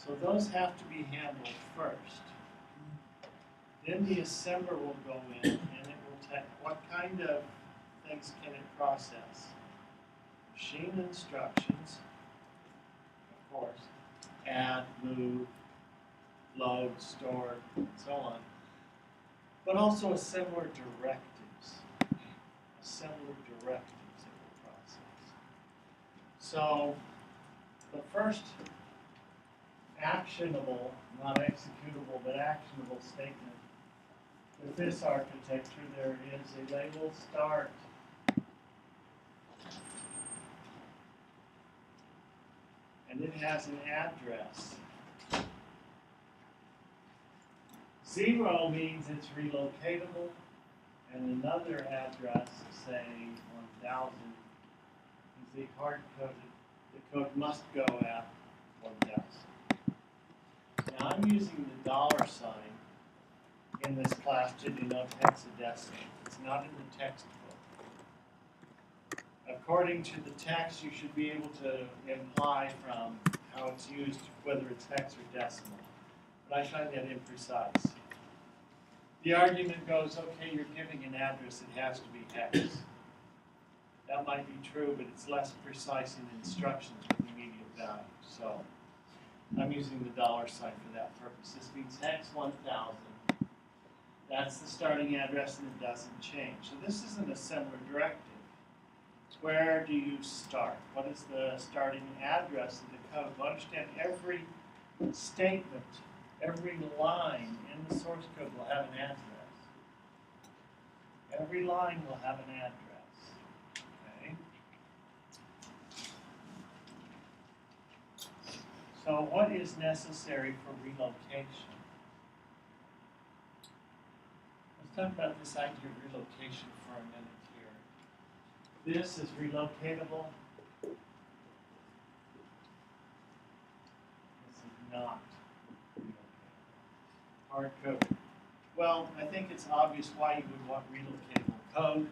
so those have to be handled first. Then the assembler will go in and it will take what kind of things can it process? Machine instructions, of course, add, move, load, store, and so on, but also assembler directives. Assembler directives. So the first actionable, not executable, but actionable statement with this architecture, there it is, a label start. And it has an address. 0 means it's relocatable, and another address, say 1000, is a hard-coded, the code must go at 1000. Now I'm using the $sign in this class to denote hexadecimal. It's not in the textbook. According to the text, you should be able to imply from how it's used whether it's hex or decimal. But I find that imprecise. The argument goes, okay, you're giving an address, it has to be hex. That might be true, but it's less precise in instructions with immediate value. So I'm using the $sign for that purpose. This means hex 1000. That's the starting address and it doesn't change. So this is an assembler directive. Where do you start? What is the starting address of the code? Well, understand every statement, every line in the source code will have an address. Every line will have an address. Okay. So what is necessary for relocation? Let's talk about this idea of relocation for a minute here. This is relocatable. This is not relocatable. Hard-coded. Well, I think it's obvious why you would want relocatable code.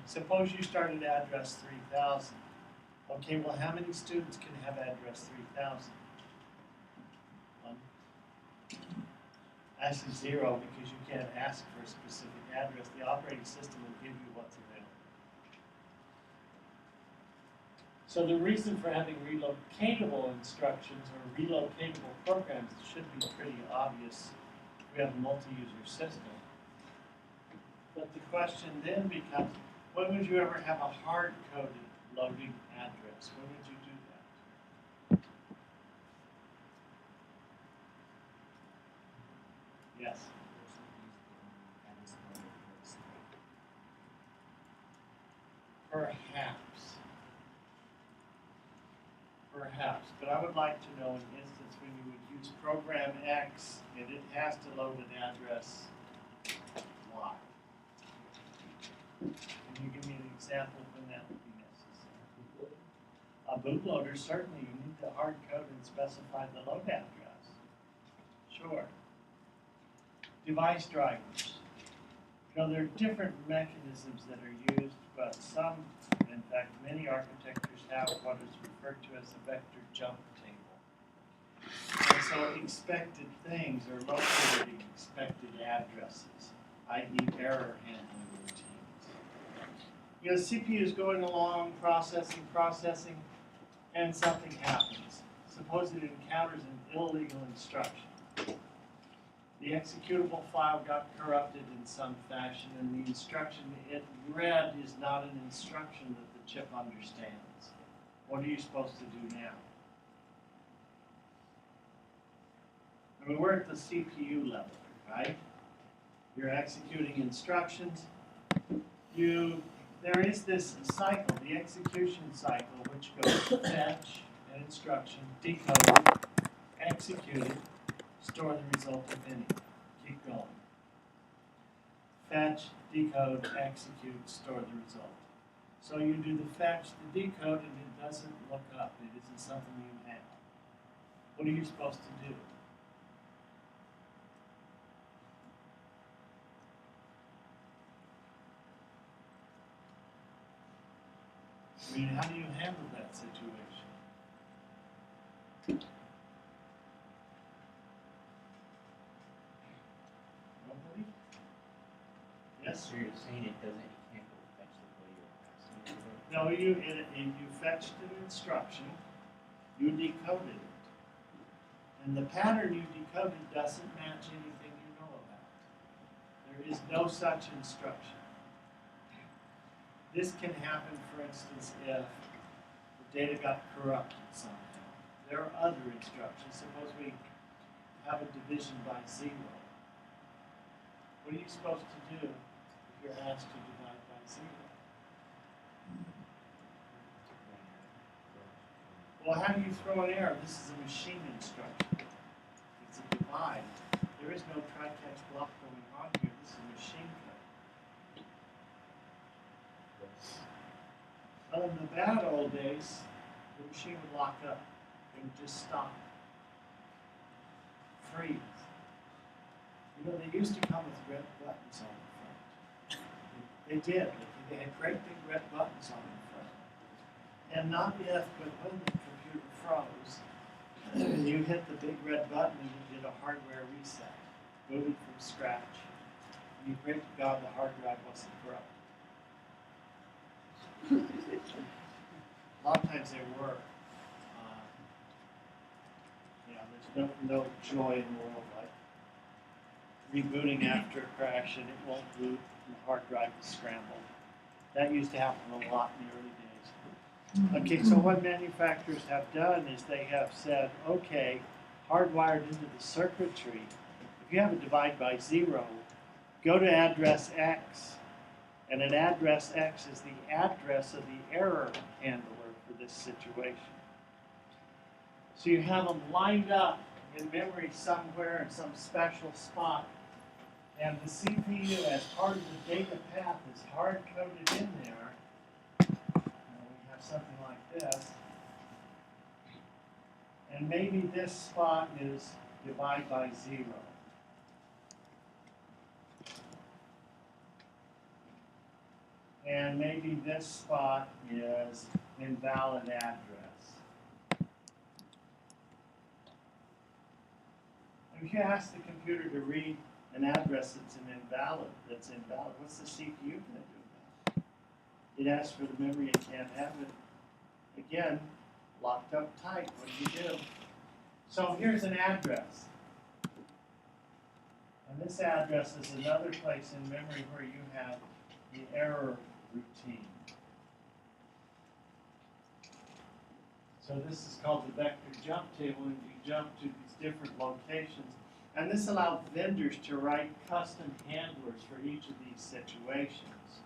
Suppose you start at address 3000. Okay, well, how many students can have address 3000? 1. Actually 0, because you can't ask for a specific address. The operating system will give you what's available. So the reason for having relocatable instructions or relocatable programs should be pretty obvious. We have a multi-user system. But the question then becomes, when would you ever have a hard-coded loading address? When would you do that? Yes? Perhaps, but I would like to know an instance when you would use program X and it has to load an address Y. Can you give me an example when that would be necessary? A bootloader, certainly you need to hard code and specify the load address. Sure. Device drivers. You know, there are different mechanisms that are used, but some, in fact, many architectures have what is referred to as a vector jump table. And so expected things are located in expected addresses, i.e. error handling routines. You know, the CPU is going along, processing, and something happens. Suppose it encounters an illegal instruction. The executable file got corrupted in some fashion, and the instruction it read is not an instruction that the chip understands. What are you supposed to do now? I mean, we're at the CPU level, right? You're executing instructions. There is this cycle, the execution cycle, which goes fetch an instruction, decode it, execute it, store the result if any. Keep going. Fetch, decode, execute, store the result. So you do the fetch, the decode, and it doesn't look up. It isn't something you have. What are you supposed to do? I mean, how do you handle that situation? Nobody? Yes? So you're saying it doesn't, you can't go fetch the way you're asking it to go? No, you fetched an instruction, you decoded it. And the pattern you decoded doesn't match anything you know about. There is no such instruction. This can happen, for instance, if the data got corrupted somehow. There are other instructions. Suppose we have a division by 0. What are you supposed to do if you're asked to divide by 0? Well, how do you throw an error? This is a machine instruction. It's a divide. There is no try-catch block going on here. This is machine code. Well, in the bad old days, the machine would lock up. It would just stop. Freeze. You know, they used to come with red buttons on the front. They did. They had great big red buttons on the front. And not if, but when the computer froze, you hit the big red button and you did a hardware reset. Booted from scratch. And you pray to God the hard drive wasn't corrupt. A lot of times they were. There's no joy in the world like rebooting after a crash and it won't boot and the hard drive is scrambled. That used to happen a lot in the early days. Okay, so what manufacturers have done is they have said, okay, hardwired into the circuitry, if you have a divide by 0, go to address X. And an address X is the address of the error handler for this situation. So you have them lined up in memory somewhere in some special spot. And the CPU, as part of the data path, is hard-coded in there. And we have something like this. And maybe this spot is divide by 0. And maybe this spot is invalid address. If you ask the computer to read an address that's invalid, what's the CPU going to do about it? It asks for the memory, it can't have it. Again, locked up tight, what do you do? So here's an address. And this address is another place in memory where you have the error routine. So this is called the vector jump table, and you jump to these different locations. And this allowed vendors to write custom handlers for each of these situations.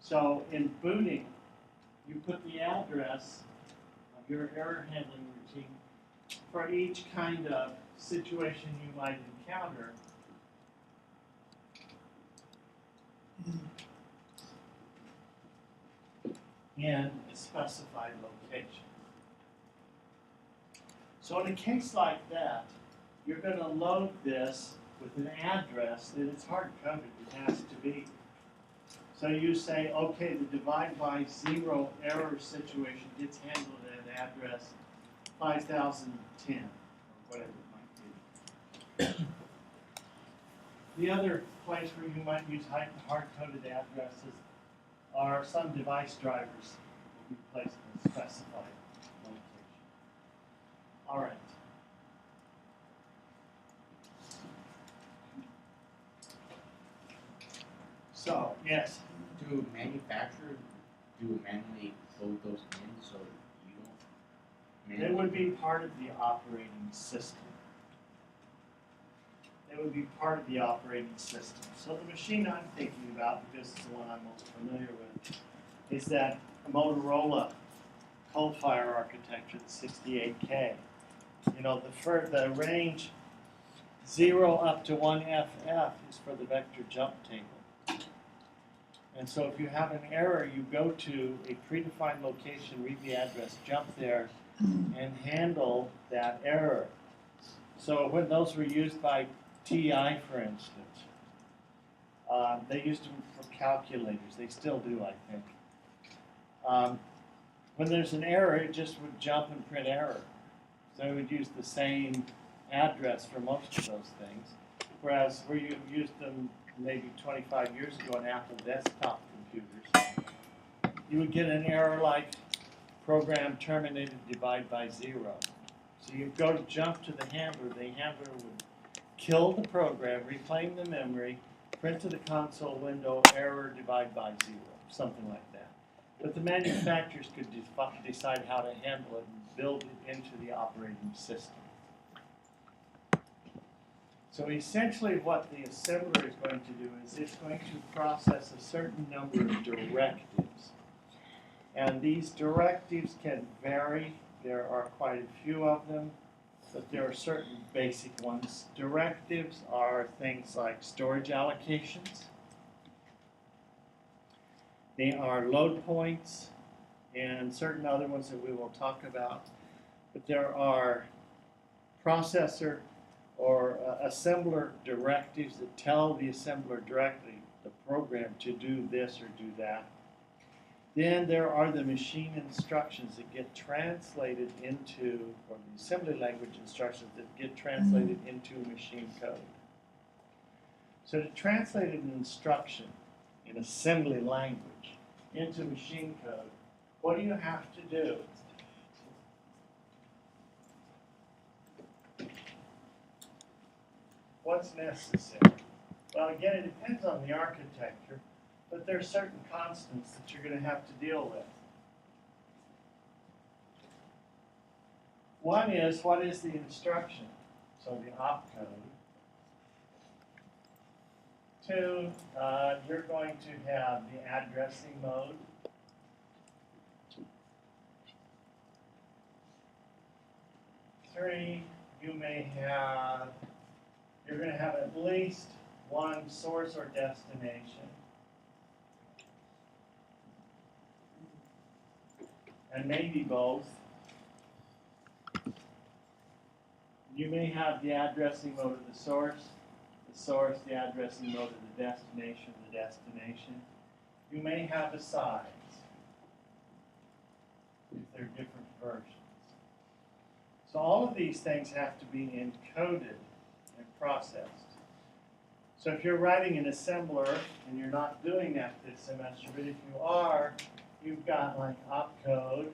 So in booting, you put the address of your error handling routine for each kind of situation you might encounter. In a specified location. So in a case like that, you're going to load this with an address that it's hard-coded. It has to be. So you say, okay, the divide by zero error situation gets handled at address 5010, or whatever it might be. The other place where you might use hard-coded addresses are some device drivers will be placed in a specified location. All right. So, yes, Do manufacturers manually load those in so you don't they would be part of the operating system. They would be part of the operating system. So the machine I'm thinking about, because it's the one I'm most familiar with, is that Motorola coal-fire architecture, the 68K. You know, the range 0 up to 1FF is for the vector jump table. And so if you have an error, you go to a predefined location, read the address, jump there, and handle that error. So when those were used by TI, for instance, they used them for calculators. They still do, I think. When there's an error, it just would jump and print error. So it would use the same address for most of those things. Whereas where you used them maybe 25 years ago on Apple desktop computers, you would get an error like program terminated divide by zero. So you'd go to jump to the handler would kill the program, reclaim the memory, print to the console window, error divide by zero, something like that. But the manufacturers could decide how to handle it and build it into the operating system. So essentially what the assembler is going to do is it's going to process a certain number of directives. And these directives can vary. There are quite a few of them, but there are certain basic ones. Directives are things like storage allocations. They are load points and certain other ones that we will talk about. But there are processor or assembler directives that tell the assembler directly, the program, to do this or do that. Then there are the machine instructions that get translated into, or the assembly language instructions that get translated into machine code. So to translate an instruction in assembly language into machine code, what do you have to do? What's necessary? Well, again, it depends on the architecture, but there are certain constants that you're going to have to deal with. One is, what is the instruction? So the opcode. Two, you're going to have the addressing mode. Three, you're going to have at least one source or destination. And maybe both. You may have the addressing mode of the source, the addressing mode of the destination. You may have asides, if they're different versions. So all of these things have to be encoded and processed. So if you're writing an assembler, and you're not doing that this semester, but if you are, you've got like opcode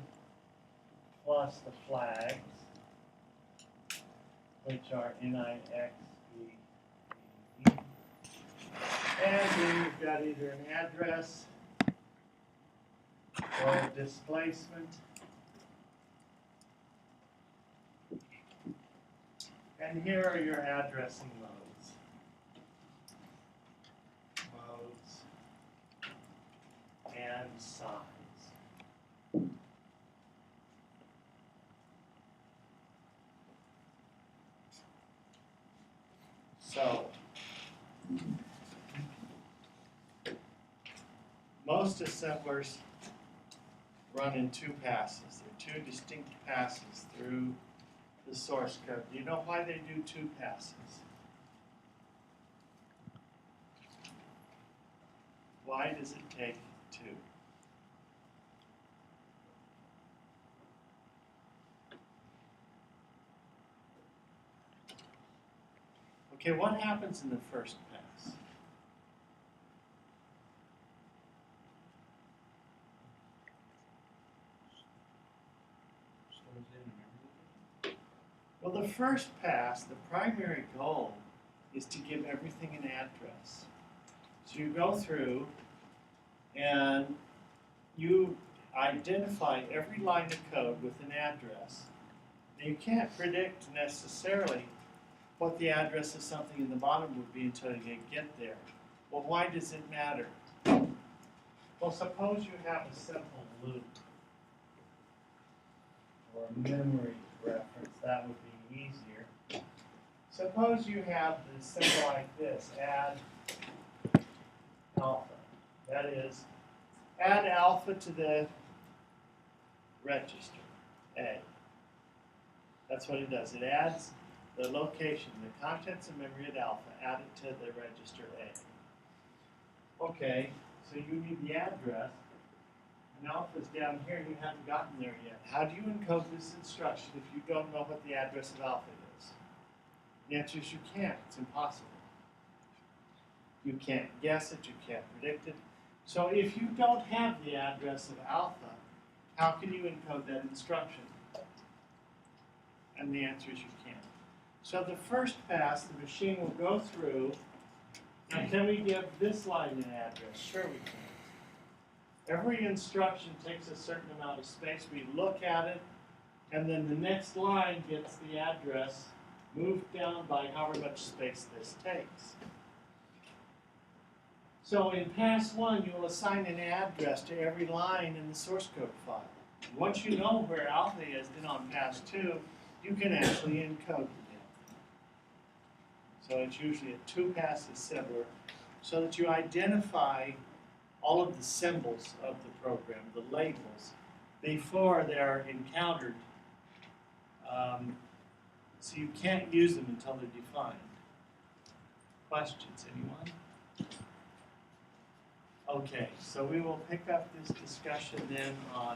plus the flags, which are NIX, E, and then you've got either an address or a displacement. And here are your addressing modes. and size. So, most assemblers run in two passes. There are two distinct passes through the source code. Do you know why they do two passes? Why does it take two? Okay, what happens in the first pass? Stores it in a memory. Well, the first pass, the primary goal is to give everything an address. So you go through and you identify every line of code with an address. Now, you can't predict necessarily what the address of something in the bottom would be until you get there. Well, why does it matter? Well, suppose you have a simple loop or a memory reference, that would be easier. Suppose you have this symbol like this, add alpha. That is, add alpha to the register, A. That's what it does. It adds the location, the contents of memory at alpha, add it to the register A. Okay, so you need the address, and alpha's down here, and you haven't gotten there yet. How do you encode this instruction if you don't know what the address of alpha is? The answer is you can't. It's impossible. You can't guess it, you can't predict it. So if you don't have the address of alpha, how can you encode that instruction? And the answer is you can't. So the first pass, the machine will go through, and can we give this line an address? Sure we can. Every instruction takes a certain amount of space. We look at it, and then the next line gets the address moved down by however much space this takes. So in pass 1, you will assign an address to every line in the source code file. Once you know where alpha is, then on pass 2, you can actually encode it. So it's usually a 2-pass assembler so that you identify all of the symbols of the program, the labels, before they're encountered. So you can't use them until they're defined. Questions, anyone? Okay, so we will pick up this discussion then on